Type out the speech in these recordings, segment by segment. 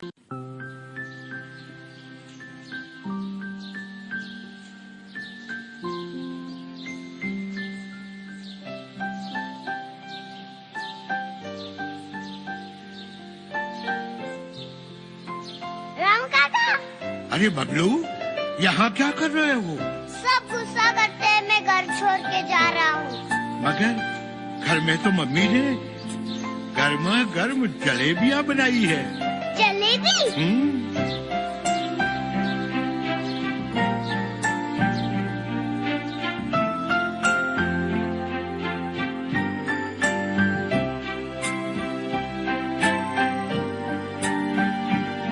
राम काका, अरे बबलू, यहाँ क्या कर रहे हो? सब गुस्सा करते हैं, मैं घर छोड़ के जा रहा हूँ। मगर घर में तो मम्मी ने गर्मा गर्म जलेबियाँ बनाई है। जलेबी?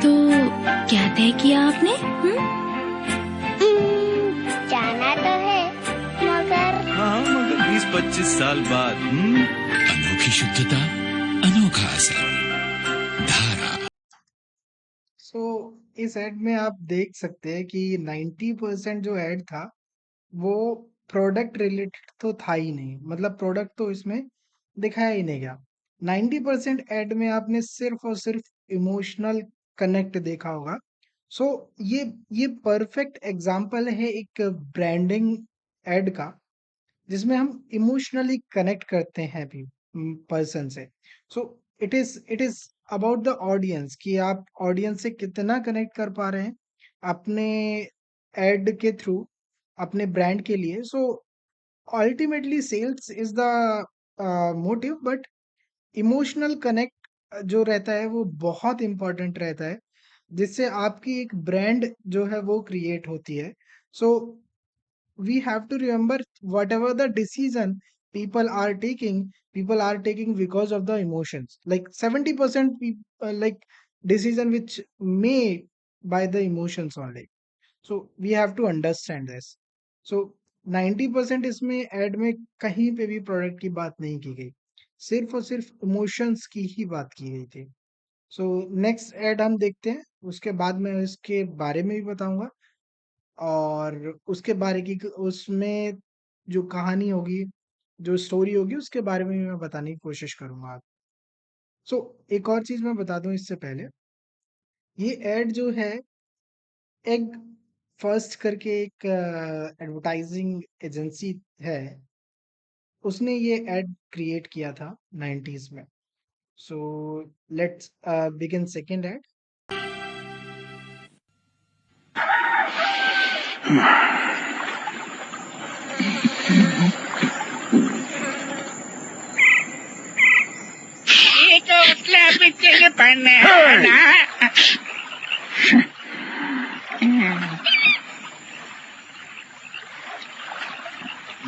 तो क्या तय किया आपने? जाना तो है, मगर हाँ, मगर 20-25 साल बाद। अनोखी शुद्धता, अनोखा असर, धारा। इस एड में आप देख सकते हैं कि 90% जो एड था वो प्रोडक्ट रिलेटेड तो था ही नहीं, मतलब प्रोडक्ट तो इसमें दिखाया ही नहीं गया। 90% एड में आपने सिर्फ और सिर्फ इमोशनल कनेक्ट देखा होगा। ये परफेक्ट एग्जांपल है एक ब्रांडिंग एड का, जिसमें हम इमोशनली कनेक्ट करते हैं भी पर्सन से। सो it is about the audience कि आप ऑडियंस से कितना कनेक्ट कर पा रहे हैं अपने एड के थ्रू, अपने ब्रांड के लिए। So ultimately sales is the motive, but emotional connect जो रहता है वो बहुत इंपॉर्टेंट रहता है, जिससे आपकी एक ब्रांड जो है वो क्रिएट होती है। सो we have to remember, whatever the decision people are taking because of the emotions. Like 70% people like decision which made by the emotions only. So we have to understand this. So 90% इसमें add में कहीं पे भी product की बात नहीं की गई, सिर्फ और सिर्फ इमोशंस की ही बात की गई थी। सो नेक्स्ट एड हम देखते हैं, उसके बाद मैं इसके बारे में भी बताऊंगा, और उसके बारे की उसमें जो कहानी होगी, जो स्टोरी होगी, उसके बारे में भी मैं बताने की कोशिश करूंगा आप। एक और चीज मैं बता दूं इससे पहले, ये एड जो है एग फर्स्ट करके एक एडवर्टाइजिंग एजेंसी है, उसने ये एड क्रिएट किया था 90s में। So let's begin second ad.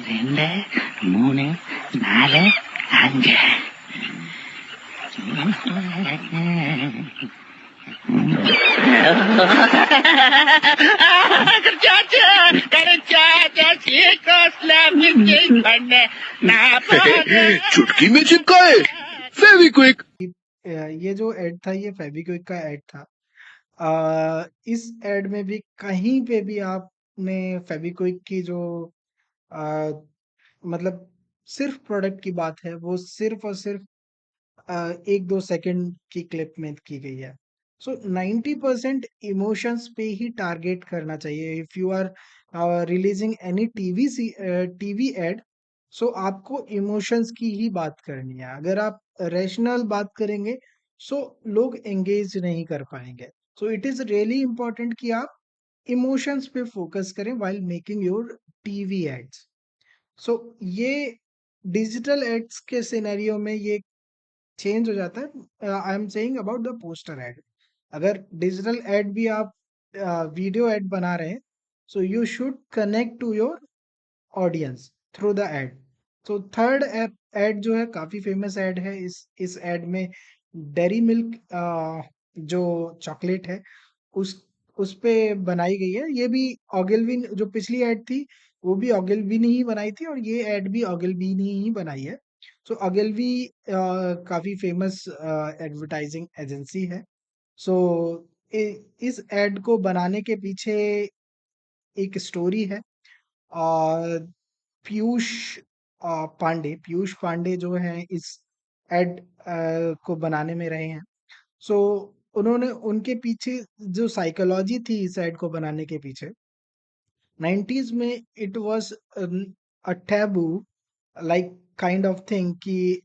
ரெண்டு மூணு நாலு அஞ்சு चुटकी में चिपकाए फेविक्विक। ये जो एड था ये फेविक्विक का एड था। इस एड में भी कहीं पे भी आपने फेविक्विक की जो अ, मतलब सिर्फ प्रोडक्ट की बात है, वो सिर्फ और सिर्फ 1-2 सेकंड की क्लिप में की गई है। सो 90% इमोशंस पे ही टारगेट करना चाहिए। If you are releasing any TV ad, so आपको इमोशंस की ही बात करनी है। अगर आप रैशनल बात करेंगे, सो लोग एंगेज नहीं कर पाएंगे। So it is really important कि आप इमोशंस पे फोकस करें while making your TV ads. So ये डिजिटल एड्स के सिनेरियो में ये चेंज हो जाता है। I am saying about the poster ad. अगर डिजिटल एड भी आप वीडियो एड बना रहे हैं, so you should connect to your audience through the ad. So third ad जो है काफी फेमस एड है। इस एड में डेरी मिल्क जो चॉकलेट है उस उस पे बनाई गई है। ये भी ऑगिलवी, जो पिछली एड थी वो भी ऑगिलवी ने ही बनाई थी, और ये एड भी ऑगिलवी ने ही बनाई है। सो ऑगिलवी काफी फेमस एडवर्टाइजिंग एजेंसी है। सो इस एड को बनाने के पीछे एक स्टोरी है, और पीयूष पीयूष पांडे जो है इस एड को बनाने में रहे हैं। सो उन्होंने उनके पीछे जो साइकोलॉजी थी इस एड को बनाने के पीछे, 90s में it was a taboo like kind of thing कि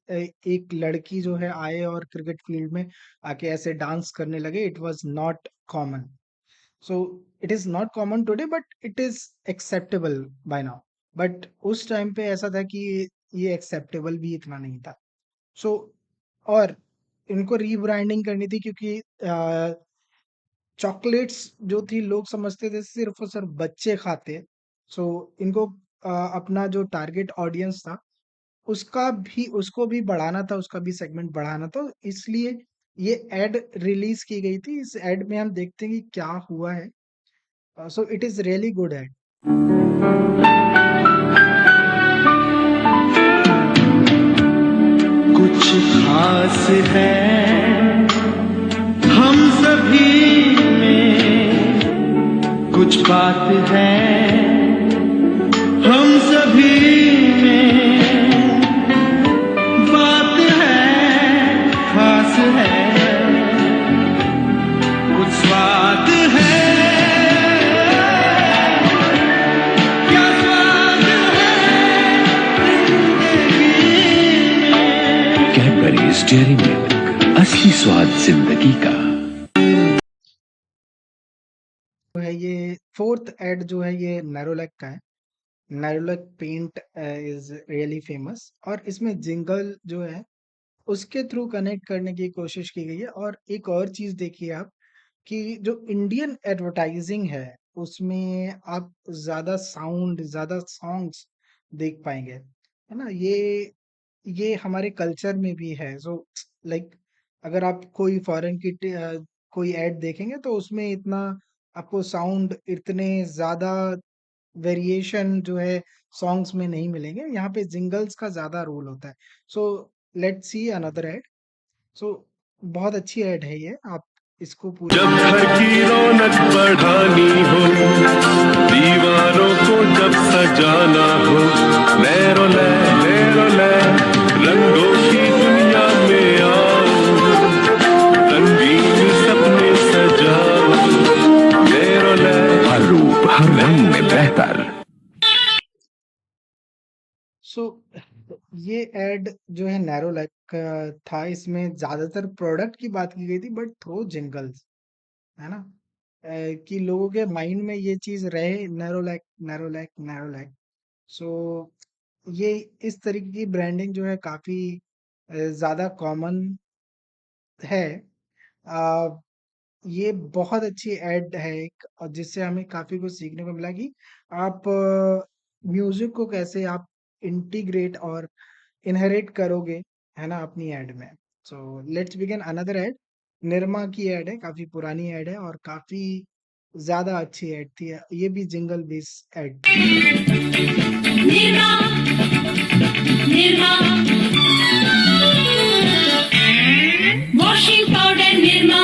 एक लड़की जो है आए और क्रिकेट फील्ड में आके ऐसे डांस करने लगे, it was not common. So it is not common today but it is acceptable bye now. But उस टाइम पे ऐसा था कि ये एक्सेप्टेबल भी इतना नहीं था। सो और इनको रीब्रांडिंग करनी थी क्योंकि चॉकलेट्स जो थी लोग समझते थे सिर्फ और सिर्फ बच्चे खाते हैं। सो इनको अपना जो टारगेट ऑडियंस था उसको भी बढ़ाना था, उसका भी सेगमेंट बढ़ाना था, इसलिए ये एड रिलीज की गई थी। इस एड में हम देखते हैं कि क्या हुआ है। So it is really good ad. कुछ खास है हम सभी में, कुछ बात है हम सभी में, बात है खास है, कुछ स्वाद है, क्या स्वाद है जिंदगी में। कैडबरीज डेयरी मिल्क, असली स्वाद जिंदगी का। जो है ये फोर्थ एड जो है ये नैरोलैक का है। Nerolac paint is really famous और इसमें जिंगल जो है उसके थ्रू कनेक्ट करने की कोशिश की गई है। और एक और चीज देखिए आप कि जो इंडियन एडवर्टाइजिंग है उसमें आप ज्यादा साउंड, ज्यादा सॉन्ग्स देख पाएंगे, है ना। ये हमारे कल्चर में भी है। सो लाइक अगर आप कोई फॉरेन की कोई एड देखेंगे तो उसमें इतना आपको साउंड, इतने ज्यादा वेरिएशन जो है सॉन्ग्स में नहीं मिलेंगे। यहाँ पे जिंगल्स का ज्यादा रोल होता है। So let's see another ad. So बहुत अच्छी एड है ये, आप इसको पूरा जब घर की रौनक बढ़ानी हो, दीवारों को जब सजाना हो, नैरोलैक रंगों की दुनिया में आओ, रंगीन सपने सजाओ, नैरोलैक हर रूप हर रंग में बेहतर। सो ये एड जो है नैरोलैक का था, इसमें ज्यादातर प्रोडक्ट की बात की गई थी बट थ्रो जिंगल्स, है ना। कि लोगों के माइंड में ये चीज रहे, नैरोलैक नैरोलैक नैरोलैक। सो ये इस तरीके की ब्रांडिंग जो है काफी ज्यादा कॉमन है। आ, ये बहुत अच्छी एड है एक, और जिससे हमें काफी कुछ सीखने को मिला कि आप म्यूजिक को कैसे आप इंटीग्रेट और इनहेरिट करोगे, है ना, अपनी एड में। So let's begin another ad. Nirma की एड है, काफी पुरानी एड है और काफी ज्यादा अच्छी एड थी। ये भी jingle base ad. Nirma Nirma washing powder Nirma,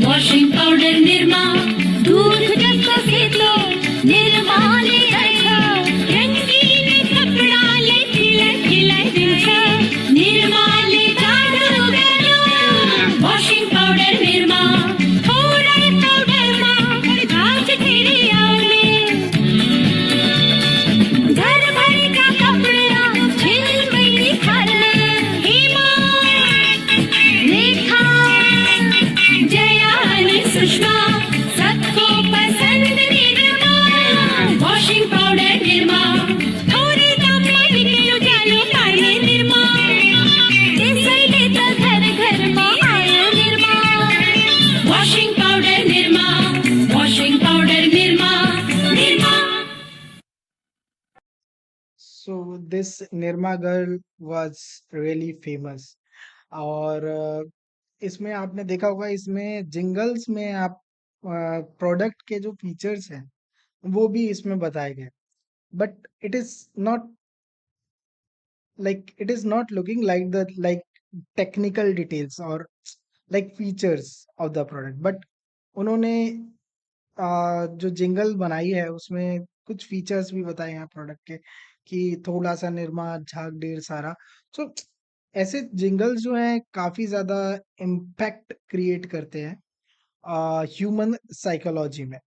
washing powder Nirma, दूध जसं घेतलो निर्मा ले यायचं, रंगीन कपडा ले खिलाय द्यायचं, निर्मा ले जाडू गेलो, वॉशिंग पाउडर निर्मा, थोडं पाउडर मा घास ठेरी आवले, घर भर का कपड़ा झिलमिली खाल्ले, हेमा रेखा जया आणि सुषमा सबको पसंद निर्मा, वॉशिंग पाउडर निर्मा, थोड़े दाम में बिकलो जालो काढले निर्मा, दिसले तर घर घर मा आयो Nirma, washing powder Nirma, washing powder Nirma, Nirma. So this Nirma girl was really famous. और इसमें आपने देखा होगा, इसमें जिंगल्स में आप प्रोडक्ट के जो फीचर्स हैं वो भी इसमें बताए गए, but it is not looking like the like technical details और like features of the product. But उन्होंने जो जिंगल बनाई है उसमें कुछ फीचर्स भी बताए हैं प्रोडक्ट के, कि थोड़ा सा निरमा झाग ढेर सारा। सो ऐसे जिंगल्स जो हैं काफी ज्यादा इम्पैक्ट क्रिएट करते हैं। ह्यूमन साइकोलॉजी में।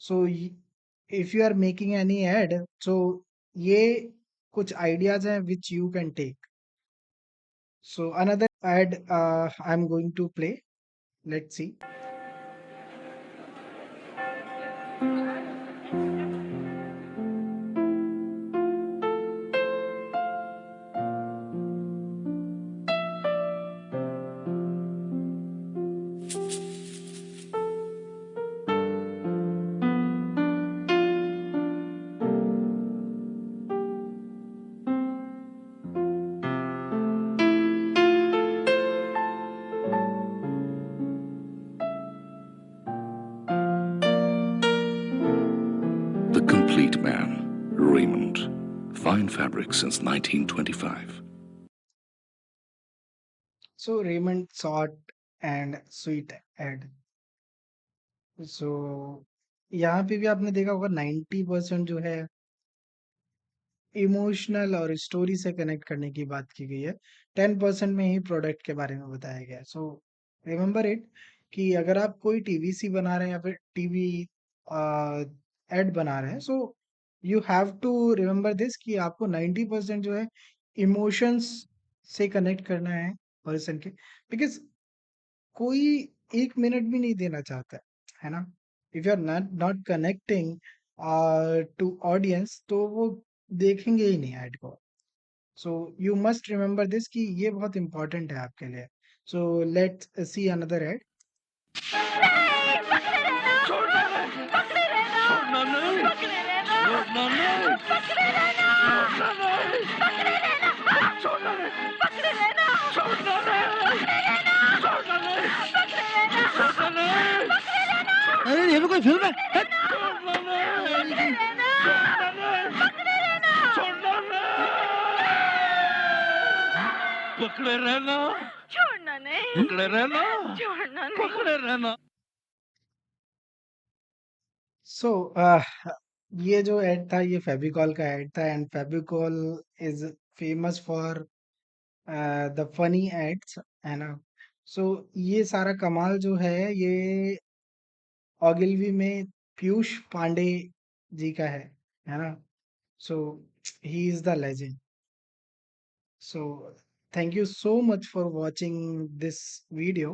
So if you are making any ad, so ये कुछ आइडियाज हैं which you can take. So another ad I am going to play, let's see. The Complete Man, Raymond. Fine fabric since 1925. So Raymond short and sweet ad. सो यहाँ पे भी आपने देखा होगा 90% जो है इमोशनल और स्टोरी से कनेक्ट करने की बात की गई है, 10% में ही प्रोडक्ट के बारे में बताया गया है। सो रिमेम्बर इट कि अगर आप कोई टीवीसी बना रहे हैं या फिर टीवी एड बना रहे हैं, so you have to remember this कि आपको 90% जो है इमोशंस से कनेक्ट करना है पर्सन के, बिकॉज कोई 1 मिनट भी नहीं देना चाहता है ना। If you are not connecting to audience, तो वो देखेंगे ही नहीं ऐड को। So you must remember this कि ये बहुत इंपॉर्टेंट है आपके लिए। So let's see another ad. अरे ये भी कोई फिल्म है? पकड़े रहना, छोड़ना नहीं, पकड़े रहना, छोड़ना नहीं। पकड़े रहना। सो ये जो एड था ये फेविकॉल का एड था, and Fevicol is famous for the funny ads, है ना। सो ये सारा कमाल जो है ये ओगिलवी में पीयूष पांडे जी का है ना। So he is the legend. So thank you so much for watching this video.